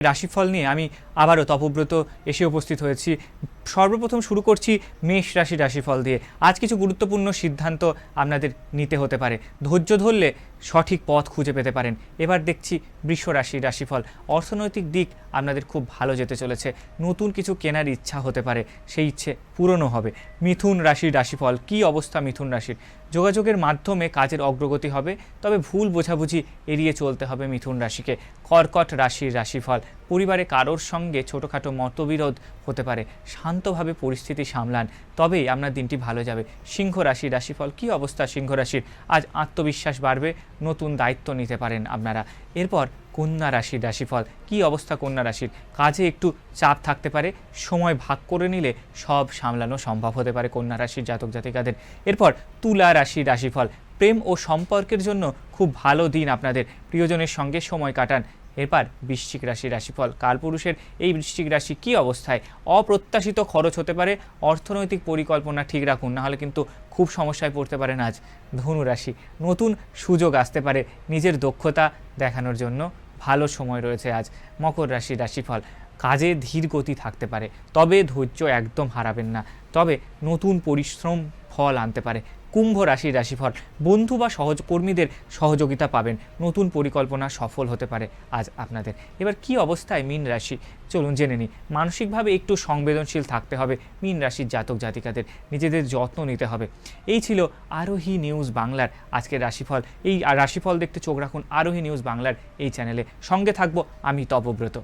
রাশিফল নিয়ে আমি আবারও তপব্রত এসে উপস্থিত হয়েছি। সর্বপ্রথম শুরু করছি মেষ রাশির রাশিফল দিয়ে। আজ কিছু গুরুত্বপূর্ণ সিদ্ধান্ত আপনাদের নিতে হতে পারে, ধৈর্য ধরলে সঠিক পথ খুঁজে পেতে পারেন। এবার দেখছি বৃষ রাশির রাশিফল। অর্থনৈতিক দিক আপনাদের খুব ভালো যেতে চলেছে, নতুন কিছু কেনার ইচ্ছা হতে পারে, সেই ইচ্ছে পূরণও হবে। মিথুন রাশির রাশিফল। কী অবস্থা মিথুন রাশির? যোগাযোগের মাধ্যমে কাজের অগ্রগতি হবে, তবে ভুল বোঝাবুঝি এড়িয়ে চলতে হবে মিথুন রাশিকে। কর্কট রাশির রাশিফল। পরিবারে কারোর সঙ্গে ছোটোখাটো মতবিরোধ হতে পারে, শান্তভাবে পরিস্থিতি সামলান, তবেই আপনার দিনটি ভালো যাবে। সিংহ রাশির রাশিফল। কী অবস্থা সিংহ রাশির? আজ আত্মবিশ্বাস বাড়বে, নতুন দায়িত্ব নিতে পারেন আপনারা। এরপর কন্যা রাশির রাশিফল। কী অবস্থা কন্যা রাশির? কাজে একটু চাপ থাকতে পারে, সময় ভাগ করে নিলে সব সামলানো সম্ভব হতে পারে কন্যা রাশির জাতক জাতিকাদের। এরপর তুলা রাশির রাশিফল। প্রেম ও সম্পর্কের জন্য খুব ভালো দিন আপনাদের, প্রিয়জনের সঙ্গে সময় কাটান। এরপর বৃশ্চিক রাশির রাশিফল। কালপুরুষের এই বৃশ্চিক রাশি কী অবস্থায়? অপ্রত্যাশিত খরচ হতে পারে, অর্থনৈতিক পরিকল্পনা ঠিক রাখুন, নাহলে কিন্তু খুব সমস্যায় পড়তে পারেন আজ। ধনু রাশি। নতুন সুযোগ আসতে পারে, নিজের দক্ষতা দেখানোর জন্য ভালো সময় রয়েছে আজ। মকর রাশির রাশিফল। কাজে ধীর গতি থাকতে পারে, তবে ধৈর্য একদম হারাবেন না, তবে নতুন পরিশ্রম ফল আনতে পারে। কুম্ভ রাশির রাশিফল। বন্ধু বা সহকর্মীদের সহযোগিতা পাবেন, নতুন পরিকল্পনা সফল হতে পারে আজ আপনাদের। এবার কি অবস্থায় মীন রাশি, চলুন জেনে নিই। মানসিকভাবে একটু সংবেদনশীল থাকতে হবে মীন রাশির জাতক জাতিকাদের, নিজেদের যত্ন নিতে হবে। এই ছিল আরোহী নিউজ বাংলার আজকের রাশিফল। এই রাশিফল দেখতে চোখ রাখুন আরোহী নিউজ বাংলার এই চ্যানেলে। সঙ্গে থাকবো আমি তপব্রত।